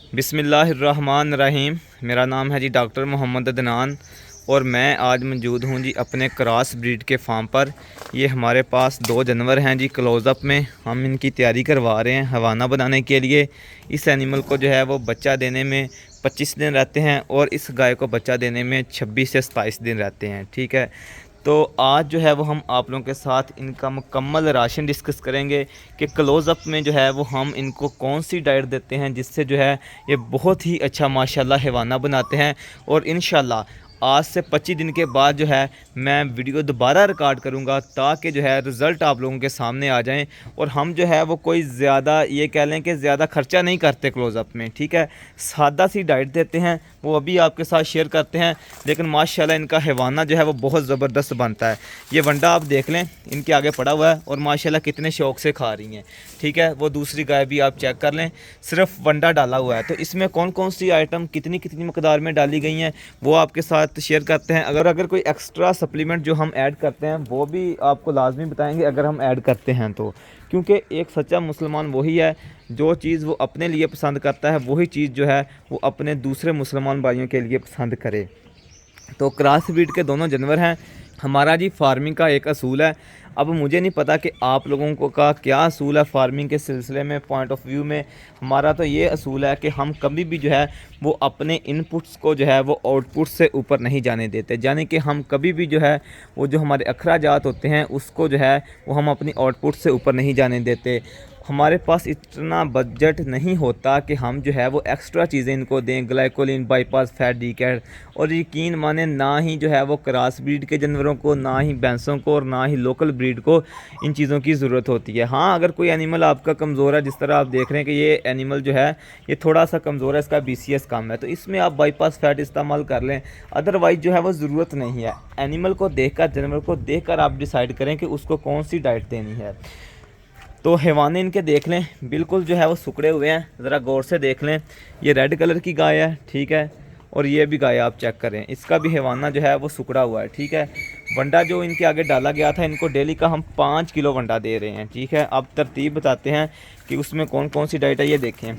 बिस्मिल्लाहिर्रहमानिर्रहीम। मेरा नाम है जी डॉक्टर मोहम्मद अदनान और मैं आज मौजूद हूँ जी अपने क्रॉस ब्रीड के फार्म पर। ये हमारे पास दो जानवर हैं जी क्लोज़अप में। हम इनकी तैयारी करवा रहे हैं हवाना बनाने के लिए। इस एनिमल को जो है वो बच्चा देने में 25 दिन रहते हैं और इस गाय को बच्चा देने में 26 से 27 दिन रहते हैं। ठीक है, तो आज जो है वो हम आप लोगों के साथ इनका मुकम्मल राशन डिस्कस करेंगे कि क्लोज़अप में जो है वो हम इनको कौन सी डाइट देते हैं जिससे जो है ये बहुत ही अच्छा माशाल्लाह हैवाना बनाते हैं। और इंशाल्लाह आज से 25 दिन के बाद जो है मैं वीडियो दोबारा रिकॉर्ड करूंगा ताकि जो है रिज़ल्ट आप लोगों के सामने आ जाएं। और हम जो है वो कोई ज़्यादा ये कह लें कि ज़्यादा खर्चा नहीं करते क्लोज़अप में। ठीक है, सादा सी डाइट देते हैं, वो अभी आपके साथ शेयर करते हैं। लेकिन माशाल्लाह इनका हैवाना जो है वो बहुत ज़बरदस्त बनता है। ये वंडा आप देख लें इनके आगे पड़ा हुआ है और माशाल्लाह कितने शौक़ से खा रही हैं। ठीक है, वो दूसरी गाय भी आप चेक कर लें, सिर्फ वंडा डाला हुआ है। तो इसमें कौन कौन सी आइटम कितनी कितनी मकदार में डाली गई हैं वो आपके साथ शेयर करते हैं। अगर कोई एक्स्ट्रा सप्लीमेंट जो हम ऐड करते हैं वो भी आपको लाजमी बताएंगे अगर हम ऐड करते हैं तो, क्योंकि एक सच्चा मुसलमान वही है जो चीज़ वो अपने लिए पसंद करता है वही चीज़ जो है वो अपने दूसरे मुसलमान भाइयों के लिए पसंद करे। तो क्रॉस ब्रीड के दोनों जानवर हैं। हमारा जी फार्मिंग का एक असूल है। अब मुझे नहीं पता कि आप लोगों को का क्या असूल है फार्मिंग के सिलसिले में, पॉइंट ऑफ व्यू में। हमारा तो ये असूल है कि हम कभी भी जो है वो अपने इनपुट्स को जो है वो आउटपुट से ऊपर नहीं जाने देते। यानी कि हम कभी भी जो है वो जो हमारे अखराजात होते हैं उसको जो है वो हम अपनी आउटपुट से ऊपर नहीं जाने देते। हमारे पास इतना बजट नहीं होता कि हम जो है वो एक्स्ट्रा चीज़ें इनको दें, ग्लाइकोलिन, बाईपास फैट, डीकैड। और यकीन माने ना ही जो है वो क्रॉस ब्रीड के जानवरों को, ना ही भैंसों को और ना ही लोकल ब्रीड को इन चीज़ों की ज़रूरत होती है। हाँ, अगर कोई एनिमल आपका कमज़ोर है, जिस तरह आप देख रहे हैं कि ये एनिमल जो है ये थोड़ा सा कमज़ोर है, इसका BCS कम है, तो इसमें आप बाईपास फैट इस्तेमाल कर लें। अदरवाइज़ जो है वो ज़रूरत नहीं है। एनिमल को देखकर, जानवर को देखकर आप डिसाइड करें कि उसको कौन सी डाइट देनी है। तो हैवाने इनके देख लें, बिल्कुल जो है वो सुकड़े हुए हैं, ज़रा गौर से देख लें। ये रेड कलर की गाय है, ठीक है, और ये भी गाय आप चेक करें, इसका भी हैवाना जो है वो सुकड़ा हुआ है। ठीक है, वंडा जो इनके आगे डाला गया था, इनको डेली का हम 5 किलो वंडा दे रहे हैं। ठीक है, अब तरतीब बताते हैं कि उसमें कौन कौन सी डाइट है। ये देखें,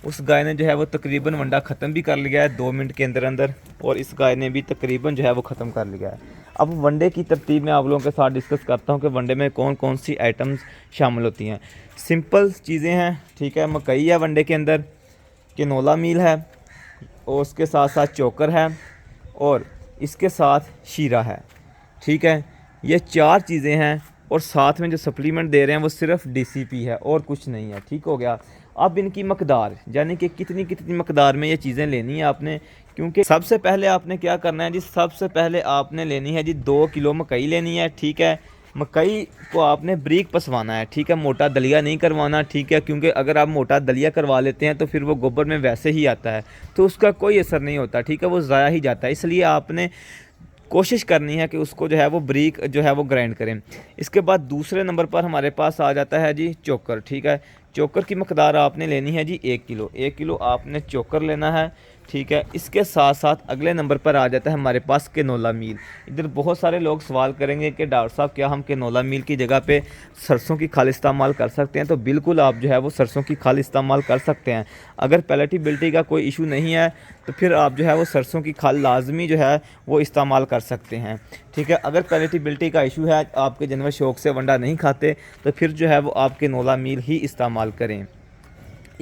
उस गाय ने जो है वो तकरीबन वंडा ख़त्म भी कर लिया है 2 मिनट के अंदर अंदर, और इस गाय ने भी तकरीबन जो है वो ख़त्म कर लिया है। अब वनडे की तरतीब में आप लोगों के साथ डिस्कस करता हूँ कि वनडे में कौन कौन सी आइटम्स शामिल होती हैं। सिंपल चीज़ें हैं, ठीक है, मकई है वनडे के अंदर, कैनोला मील है, और उसके साथ साथ चोकर है, और इसके साथ शीरा है। ठीक है, ये 4 चीज़ें हैं, और साथ में जो सप्लीमेंट दे रहे हैं वो सिर्फ DCP है और कुछ नहीं है। ठीक हो गया। अब इनकी मकदार, यानी कि कितनी कितनी मकदार में ये चीज़ें लेनी है आपने, क्योंकि सबसे पहले आपने क्या करना है जी, सबसे पहले आपने लेनी है जी 2 किलो मकई लेनी है। ठीक है, मकई को आपने ब्रीक पसवाना है। ठीक है, मोटा दलिया नहीं करवाना। ठीक है, क्योंकि अगर आप मोटा दलिया करवा लेते हैं तो फिर वो गोबर में वैसे ही आता है, तो उसका कोई असर नहीं होता। ठीक है, वो ज़ाया ही जाता है। इसलिए आपने कोशिश करनी है कि उसको जो है वो ब्रीक जो है वो ग्राइंड करें। इसके बाद दूसरे नंबर पर हमारे पास आ जाता है जी चोकर। ठीक है, चोकर की मकदार आपने लेनी है जी 1 किलो। 1 किलो आपने चोकर लेना है। ठीक है, इसके साथ साथ अगले नंबर पर आ जाता है हमारे पास कैनोला मील। इधर बहुत सारे लोग सवाल करेंगे कि डॉक्टर साहब क्या हम कैनोला मील की जगह पे सरसों की खाल इस्तेमाल कर सकते हैं? तो बिल्कुल आप जो है वो सरसों की खाल इस्तेमाल कर सकते हैं। अगर पैलेटेबिलिटी का कोई इशू नहीं है तो फिर आप जो है वो सरसों की खाल लाजमी जो है वो इस्तेमाल कर सकते हैं। ठीक है, अगर पैलेटेबिलिटी का इशू है, आपके जानवर शौक से वंडा नहीं खाते, तो फिर जो है वो आप कैनोला मील ही इस्तेमाल करें।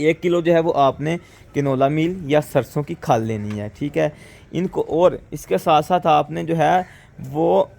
1 किलो जो है वो आपने कैनोला मील या सरसों की खाल लेनी है। ठीक है, इनको, और इसके साथ साथ आपने जो है वो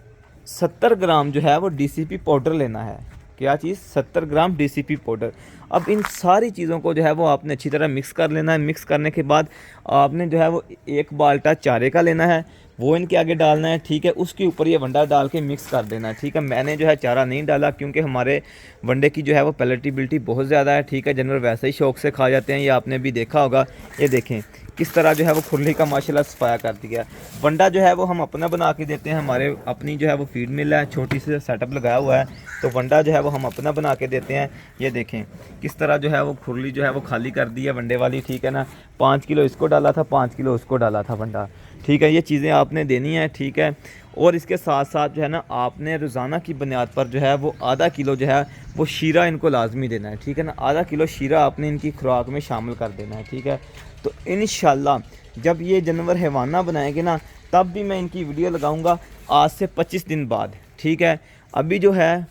70 ग्राम जो है वो DCP पाउडर लेना है। क्या चीज़? 70 ग्राम DCP पाउडर। अब इन सारी चीज़ों को जो है वो आपने अच्छी तरह मिक्स कर लेना है। मिक्स करने के बाद आपने जो है वो 1 बाल्टा चारे का लेना है, वो इनके आगे डालना है। ठीक है, उसके ऊपर ये वंडा डाल के मिक्स कर देना है। ठीक है, मैंने जो है चारा नहीं डाला क्योंकि हमारे वंडे की जो है वो पैलेटेबिलिटी बहुत ज़्यादा है। ठीक है, जानवर वैसे ही शौक से खा जाते हैं, ये आपने भी देखा होगा। ये देखें किस तरह जो है वो खुरली का माशाल्लाह सफाया कर दिया। वंडा जो है वो हम अपना बना के देते हैं, हमारे अपनी जो है वो फीड मिल है, छोटी सी सेटअप लगाया हुआ है, तो वंडा जो है वो हम अपना बना के देते हैं। ये देखें किस तरह जो है वो खुरली जो है वो खाली कर दी है वंडे वाली। ठीक है ना, 5 किलो इसको डाला था, 5 किलो उसको डाला था वंडा। ठीक है, ये चीज़ें आपने देनी है। ठीक है, और इसके साथ साथ जो है ना आपने रोज़ाना की बुनियाद पर जो है वो आधा किलो जो है वो शीरा इनको लाजमी देना है, ठीक है ना। आधा किलो शीरा आपने इनकी खुराक में शामिल कर देना है, ठीक है। तो इंशाल्लाह जब ये जानवर हैवाना बनाएंगे ना, तब भी मैं इनकी वीडियो लगाऊंगा आज से 25 दिन बाद, ठीक है। अभी जो है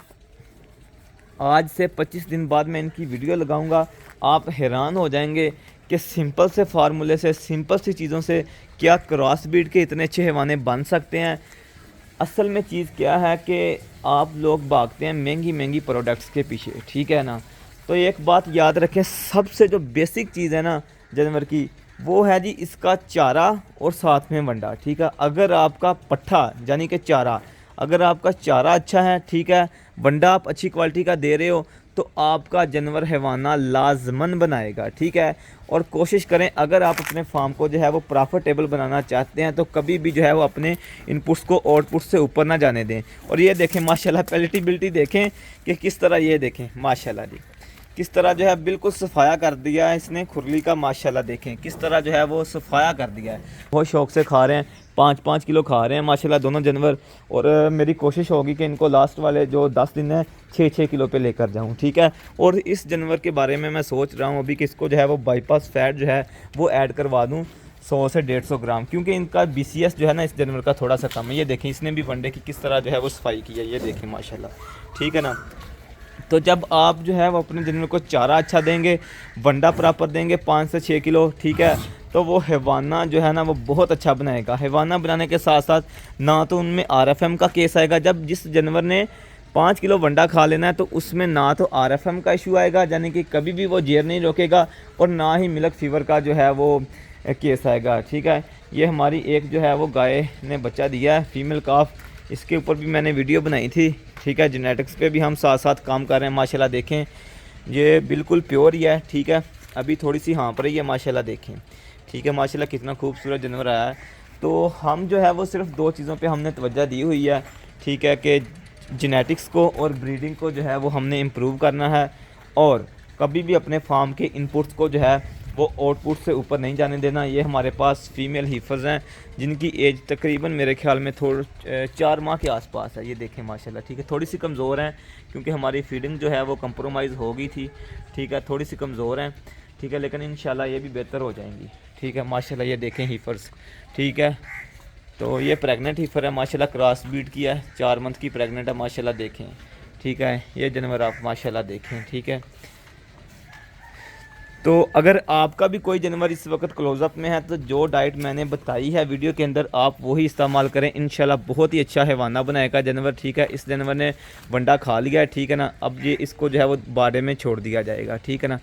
आज से 25 दिन बाद मैं इनकी वीडियो लगाऊंगा। आप हैरान हो जाएंगे कि सिंपल से फार्मूले से, सिंपल सी चीज़ों से क्या क्रॉस ब्रीड के इतने अच्छे हैवाने बन सकते हैं। असल में चीज़ क्या है कि आप लोग भागते हैं महंगी महंगी प्रोडक्ट्स के पीछे, ठीक है ना। तो एक बात याद रखें, सबसे जो बेसिक चीज़ है ना जानवर की, वो है जी इसका चारा और साथ में वंडा, ठीक है। अगर आपका पट्ठा यानी कि चारा, अगर आपका चारा अच्छा है, ठीक है, वंडा आप अच्छी क्वालिटी का दे रहे हो, तो आपका जानवर हैवाना लाजमन बनाएगा, ठीक है। और कोशिश करें, अगर आप अपने फार्म को जो है वो प्रॉफिटेबल बनाना चाहते हैं, तो कभी भी जो है वो अपने इनपुट्स को आउटपुट से ऊपर ना जाने दें। और ये देखें माशाल्लाह, पैलेटेबिलिटी देखें कि किस तरह, ये देखें माशाल्लाह जी किस तरह जो है बिल्कुल सफाया कर दिया है इसने खुरली का। माशाल्लाह देखें किस तरह जो है वो सफाया कर दिया है। बहुत शौक से खा रहे हैं, 5-5 किलो खा रहे हैं माशाल्लाह दोनों जानवर। और मेरी कोशिश होगी कि इनको लास्ट वाले जो 10 दिन है 6-6 किलो पे लेकर जाऊं, ठीक है। और इस जानवर के बारे में मैं सोच रहा हूं अभी कि इसको जो है वो बाईपास फैट जो है वो ऐड करवा दूं 100 से 150 ग्राम, क्योंकि इनका BCS जो है ना इस जानवर का थोड़ा सा कम है। ये देखें इसने भी वनडे की किस तरह जो है वो सफाई की है, ये देखें माशाल्लाह, ठीक है ना। तो जब आप जो है वो अपने जानवर को चारा अच्छा देंगे, वंडा प्रॉपर देंगे 5 से 6 किलो, ठीक है, तो वो हैवाना जो है ना वो बहुत अच्छा बनाएगा। हैवाना बनाने के साथ साथ ना तो उनमें RFM का केस आएगा। जब जिस जानवर ने 5 किलो वंडा खा लेना है, तो उसमें ना तो RFM का इशू आएगा, यानी कि कभी भी वो जेर नहीं रोकेगा, और ना ही मिल्क फीवर का जो है वो केस आएगा, ठीक है। ये हमारी एक जो है वो गाय ने बच्चा दिया है, फीमेल काफ, इसके ऊपर भी मैंने वीडियो बनाई थी, ठीक है। जेनेटिक्स पे भी हम साथ साथ काम कर रहे हैं माशाल्लाह। देखें ये बिल्कुल प्योर ही है, ठीक है। अभी थोड़ी सी हाँप रही है माशाल्लाह, देखें, ठीक है। माशाल्लाह कितना खूबसूरत जानवर आया है। तो हम जो है वो सिर्फ 2 चीज़ों पे हमने तवज्जो दी हुई है, ठीक है, कि जेनेटिक्स को और ब्रीडिंग को जो है वो हमने इम्प्रूव करना है, और कभी भी अपने फार्म के इनपुट्स को जो है वो आउटपुट से ऊपर नहीं जाने देना। ये हमारे पास फीमेल हीफर्स हैं जिनकी एज तकरीबन मेरे ख्याल में 4 माह के आसपास है। ये देखें माशाल्लाह, ठीक है। थोड़ी सी कमज़ोर हैं क्योंकि हमारी फीडिंग जो है वो कंप्रोमाइज़ हो गई थी, ठीक है। थोड़ी सी कमज़ोर हैं, ठीक है, लेकिन इंशाल्लाह ये भी बेहतर हो जाएंगी, ठीक है। माशाल्लाह ये देखें हीफर्स, ठीक है। तो ये प्रेग्नेंट हीफर है माशाल्लाह, क्रॉस ब्रीड किया है, 4 मंथ की प्रेग्नेंट है माशाल्लाह, देखें, ठीक है। ये जानवर आप माशाल्लाह देखें, ठीक है। तो अगर आपका भी कोई जानवर इस वक्त क्लोज़अप में है, तो जो डाइट मैंने बताई है वीडियो के अंदर आप वही इस्तेमाल करें, इंशाल्लाह बहुत ही अच्छा हैवाना बनाएगा जानवर, ठीक है। इस जानवर ने वंडा खा लिया है, ठीक है ना। अब ये इसको जो है वो बाड़े में छोड़ दिया जाएगा, ठीक है ना।